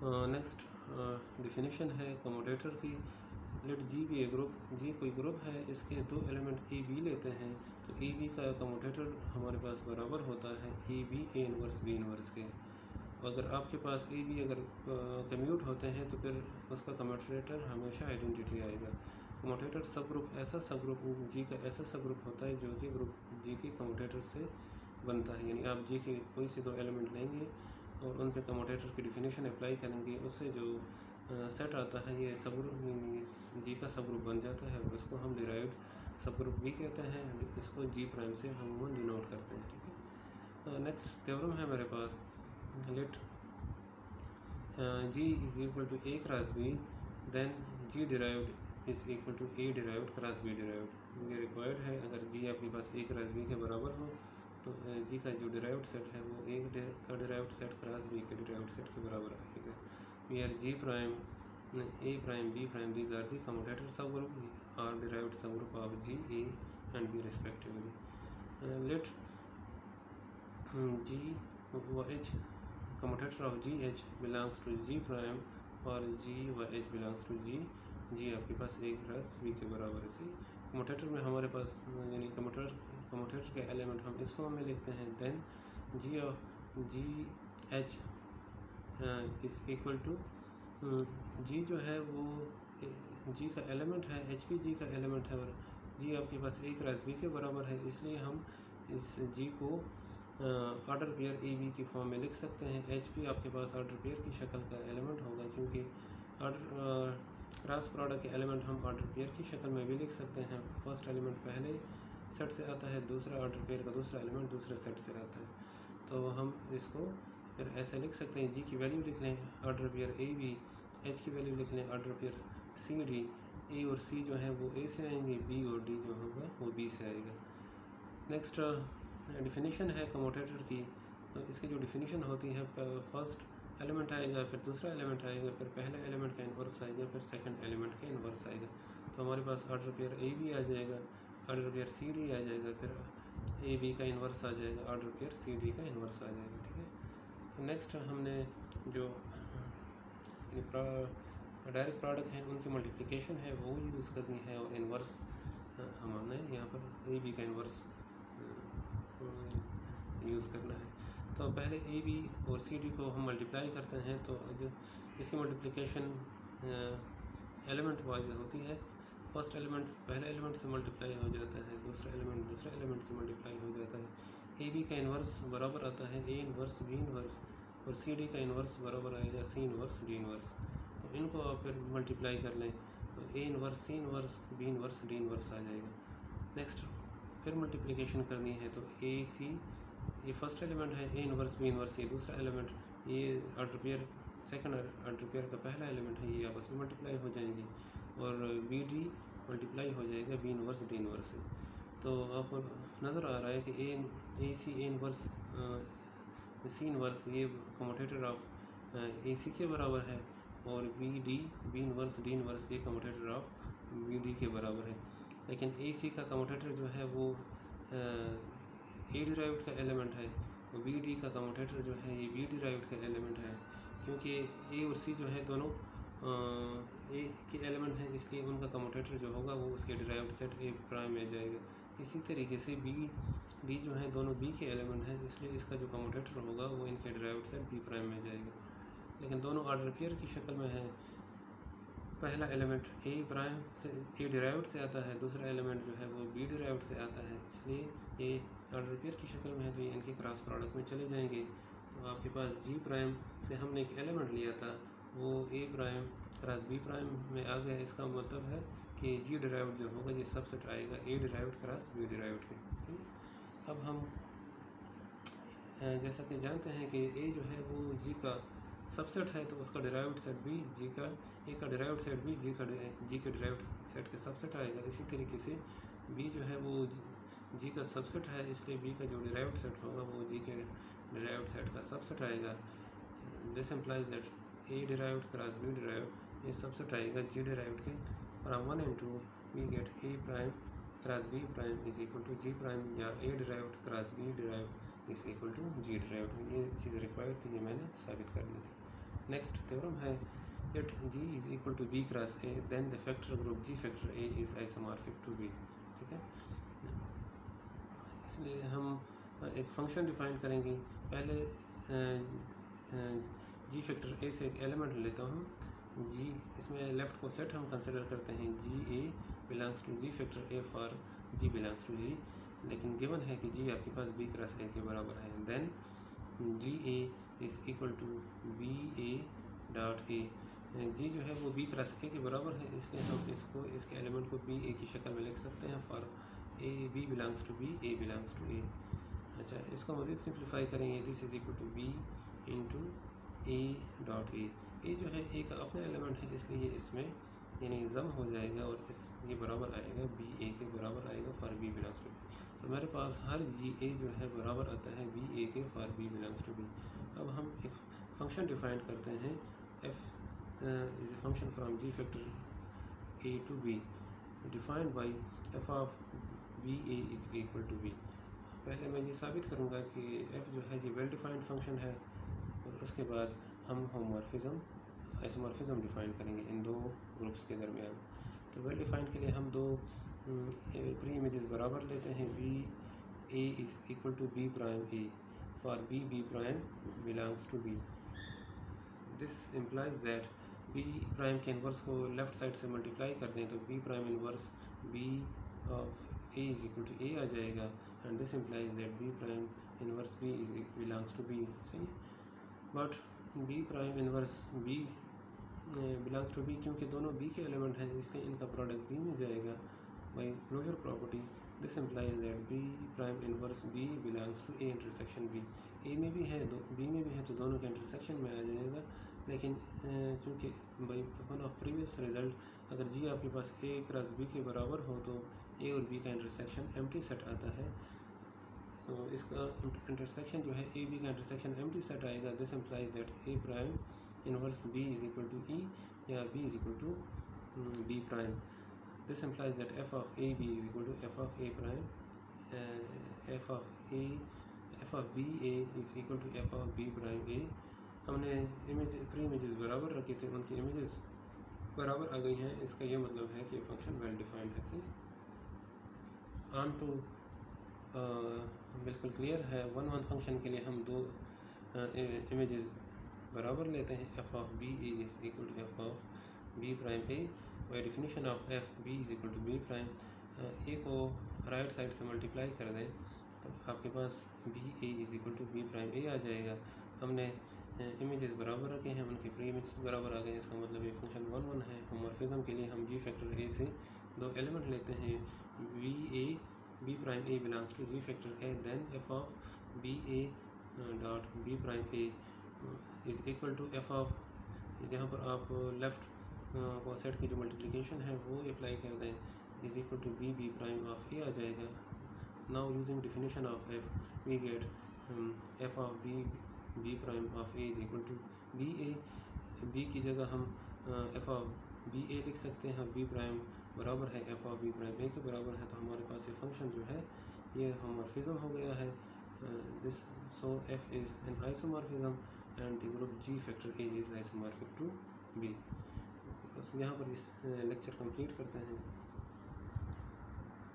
Next definition है commutator की। Late G B ए group, जी कोई ग्रुप है, इसके दो एलिमेंट ए बी लेते हैं, तो ए बी का कमोटेटर हमारे पास बराबर होता है A B A inverse B inverse के। अगर आपके पास ए बी अगर कम्यूट होते हैं तो फिर उसका कमोटेटर हमेशा आइडेंटिटी आएगा। कमोटेटर सब ग्रुप ऐसा सब ग्रुप जी का ऐसा सब ग्रुप होता है जो कि ग्रुप जी के कमोटेटर से बनता है, यानी आप जी के कोई से दो एलिमेंट लेंगे और उन पे कमोटेटर की डिफिनीशन अप्लाई करेंगे, उससे जो सेट आता है ये सब ग्रुप जी का सब ग्रुप बन जाता है, और इसको हम डिराइव्ड सब ग्रुप भी कहते हैं। इसको जी प्राइम से हम डिनोट करते हैं, ठीक है। नेक्स्ट थ्योरम है मेरे पास, let G is equal to A cross B, then G derived is equal to A derived cross B derived. ये रिक्वायर्ड है। अगर जी आपके पास ए क्रॉस बी के बराबर हो तो जी का जो डिराइव्ड सेट है वो ए का डिराइव्ड सेट क्रॉस बी के डिराइव्ड सेट के बराबर आएगा। Where G prime A prime B prime these are the commutator subgroup or derived subgroup of G A and B respectively. Let G व H commutator of G H belongs to G prime और G व H belongs to G, G आपके पास ए cross B के बराबर है। सी commutator में हमारे पास यानी कमोटेटर के एलिमेंट हम इस फॉर्म में लिखते हैं, then G of G H is equal to G जो है वो जी का एलिमेंट है, एच पी जी का एलिमेंट है और जी आपके पास ए क्रॉस बी के बराबर है, इसलिए हम इस जी को ऑर्डर पेयर ए बी की फॉर्म में लिख सकते हैं। एच पी आपके पास ऑर्डर पेयर की शक्ल का एलिमेंट होगा, क्योंकि ऑर्डर क्रॉस प्रोडक्ट के एलिमेंट हम ऑर्डर पेयर की शक्ल में भी लिख सकते हैं। फर्स्ट एलिमेंट पहले सेट से आता है, दूसरा ऑर्डर पेयर का दूसरा एलिमेंट दूसरे सेट से आता है, तो हम इसको फिर ऐसे लिख सकते हैं। जी की वैल्यू लिख लें order pair A B, H की वैल्यू लिख लें order pair C D. A और सी जो है वो ए से आएंगे, बी और डी जो होगा वो बी से आएगा। नेक्स्ट डिफिनीशन है कमोटेटर की, तो इसकी जो डिफिनीशन होती है फर्स्ट एलिमेंट आएगा, फिर दूसरा एलिमेंट आएगा, फिर पहले एलिमेंट का इन्वर्स आएगा, फिर सेकंड एलिमेंट का इन्वर्स आएगा। तो हमारे पास ऑर्डर पेयर ए बी आ जाएगा, ऑर्डर पेयर सी डी आ जाएगा, फिर ए बी का इन्वर्स आ जाएगा, ऑर्डर पेयर सी डी का इन्वर्स आ जाएगा, ठीक है। तो नेक्स्ट हमने जो डायरेक्ट प्रोडक्ट है उनकी मल्टीप्लिकेशन है वो यूज़ करनी है, और इन्वर्स हमने यहाँ पर ए बी का इन्वर्स यूज़ करना है। तो पहले ए बी और सी डी को हम मल्टीप्लाई करते हैं, तो जो इसकी मल्टीप्लिकेशन एलिमेंट वाइज होती है। फर्स्ट एलिमेंट पहले एलिमेंट से मल्टीप्लाई हो जाता है, दूसरा एलिमेंट दूसरे एलिमेंट से मल्टीप्लाई हो जाता है। ए बी का इन्वर्स बराबर आता है ए इन्वर्स बी इन्वर्स, और सी डी का इन्वर्स बराबर आएगा सी इन्वर्स डी इन्वर्स। तो इनको आप फिर मल्टीप्लाई कर लें तो A inverse C inverse B inverse D inverse आ जाएगा। नेक्स्ट फिर मल्टीप्लिकेशन करनी है, तो ए सी ये फर्स्ट एलिमेंट है, ए इन्वर्स बी इन्वर्स ये दूसरा एलिमेंट, ये order pair second order pair का पहला एलिमेंट है, ये आपस में मल्टीप्लाई हो जाएंगे, और बी डी मल्टीप्लाई हो जाएगा बी इन्वर्स डी इन्वर्स से। तो आपको नज़र आ रहा है कि A C A inverse C inverse ये कमोटेटर ऑफ ए सी के बराबर है, और B D B inverse D inverse ये कमोटेटर ऑफ बी डी के बराबर है। लेकिन ए सी का कमोटेटर जो है वो ए डिराइव्ड का एलिमेंट है, और बी डी का कमोटेटर जो है ये बी डिराइव्ड का एलिमेंट है, क्योंकि ए और सी जो है दोनों ए के एलिमेंट हैं, इसलिए उनका कमोटेटर जो होगा वो उसके डिराइव्ड सेट ए प्राइम में जाएगा। इसी तरीके से बी डी जो है दोनों बी के एलिमेंट हैं, इसलिए इसका जो कमोटेटर होगा वो इनके डिराइव्ड सेट बी प्राइम में जाएगा। लेकिन दोनों ऑर्डर पेयर की शक्ल में है, पहला एलिमेंट ए प्राइम से ए डिराइव्ड से आता है, दूसरा एलिमेंट जो है वो बी डिराइव्ड से आता है, इसलिए ये ऑर्डर पेयर की शक्ल में है, तो ये इनके क्रॉस प्रोडक्ट में चले जाएंगे। तो आपके पास जी प्राइम से हमने एक एलिमेंट लिया था, वो ए प्राइम क्रॉस बी प्राइम में आ गया। इसका मतलब है कि जी डिराइव्ड जो होगा ये सबसेट आएगा ए डिराइव्ड क्रॉस बी डिराइव्ड के। ठीक, अब हम जैसा कि जानते हैं कि ए जो है वो जी का सबसेट है, तो उसका डिराइव्ड सेट भी जी का ए का डिराइव्ड सेट भी जी के डिराइव्ड सेट के सबसेट आएगा। इसी तरीके से बी जो है वो जी का सबसेट है, इसलिए बी का जो डिराइव्ड सेट होगा वो जी के डिराइव्ड सेट का सबसेट आएगा। This implies that A derived cross B derived ये सबसेट आएगा जी डिराइव्ड के। From 1 and 2 we get A prime cross B prime is equal to G prime, या A derived cross B derived is equal to G derived. ये चीज़ required थी, ये मैंने साबित करनी थी। नेक्स्ट थ्योरम है it G is equal to B cross A then the factor group G factor A is isomorphic to B। ठीक है, इसलिए हम एक फंक्शन डिफाइन करेंगे। पहले G फैक्टर A से एक एलिमेंट लेता हूँ G, इसमें लेफ़्ट को सेट हम कंसिडर करते हैं G A belongs to G factor A for G belongs to G, लेकिन गिवन है कि G आपके पास B क्रॉस A के बराबर है। Then G A is equal to B A dot A। G जो है वो B क्रॉस A के बराबर है, इसलिए हम इसके एलिमेंट को B A की शक्ल में लिख सकते हैं for A B belongs to B A belongs to A। अच्छा, इसको मज़ीद सिंप्लीफाई करेंगे। This is equal to B into A dot A। A जो है A का अपना एलिमेंट है, इसलिए इसमें यानी जम हो जाएगा और ये बराबर आएगा B A के बराबर आएगा for B belongs to B। तो मेरे पास हर G A जो है बराबर आता है B A के for B belongs to B। अब हम एक फंक्शन डिफाइन करते हैं f is a function from G factor A to B defined by f of B A is equal to B। पहले मैं ये साबित करूँगा कि f जो है ये वेल डिफाइंड फंक्शन है, और उसके बाद हम होमोमॉर्फिज्म आइसोमॉर्फिज्म डिफाइन करेंगे इन दो ग्रुप्स के दरमियान। तो वेल डिफाइंड के लिए हम दो प्री इमेजेस बराबर लेते हैं। B A is equal to B prime A for B B prime belongs to B। This implies that B prime के इन्वर्स को लेफ़्ट साइड से मल्टीप्लाई कर दें तो B prime inverse B of A is equal to A आ जाएगा, and this implies that B prime inverse B is belongs to B। सही, but B prime inverse B belongs to B, क्योंकि दोनों B के element हैं इसलिए इनका product B में जाएगा by closure property. This implies that B prime inverse B belongs to A intersection B। A में भी है B में भी है तो दोनों के इंटरसेक्शन में आ जाएगा, लेकिन क्योंकि by one of previous result अगर G आपके पास A क्रॉस B के बराबर हो तो A और B का इंटरसेक्शन एम्प्टी सेट आता है। तो इसका इंटरसेक्शन जो है A B का इंटरसेक्शन एम्प्टी सेट आएगा। This implies that A prime inverse B is equal to E या B is equal to B prime. This implies that f of A B is equal to f of A prime f of B A is equal to f of B prime A। हमने pre images बराबर रखे थे, उनकी images बराबर आ गई हैं, इसका ये मतलब है कि फंक्शन वेल डिफाइंड है। सही, ऑन टू बिल्कुल क्लियर है। वन फंक्शन के लिए हम दो इमेजेस बराबर लेते हैं। f of B A is equal to f of B prime A। By definition of f B is equal to B prime, A को राइट साइड से मल्टीप्लाई कर दें तो आपके पास B A is equal to B prime A आ जाएगा। हमने इमेजेस बराबर रखे हैं, उनके प्री इमेजेस बराबर आ गए, इसका मतलब ये फंक्शन 1 है। होमोमॉर्फिज्म के लिए हम G फैक्टर A से दो एलिमेंट लेते हैं B A B prime A belongs to G factor A, then f of B A dot B prime A is equal to f of, जहाँ पर आप लेफ़्ट को सेट की जो मल्टीप्लिकेशन है वो अप्लाई कर दें, is equal to B B prime of A आ जाएगा। Now using definition of f we get f of B prime of A is equal to B A। B की जगह हम f ऑफ B A लिख सकते हैं, B prime बराबर है f of B prime A के बराबर है, तो हमारे पास ये फंक्शन जो है ये होमोमॉर्फिज्म हो गया है। This so f is an isomorphism and the group G factor A is isomorphic to B। बस यहाँ पर इस लेक्चर कंप्लीट करते हैं।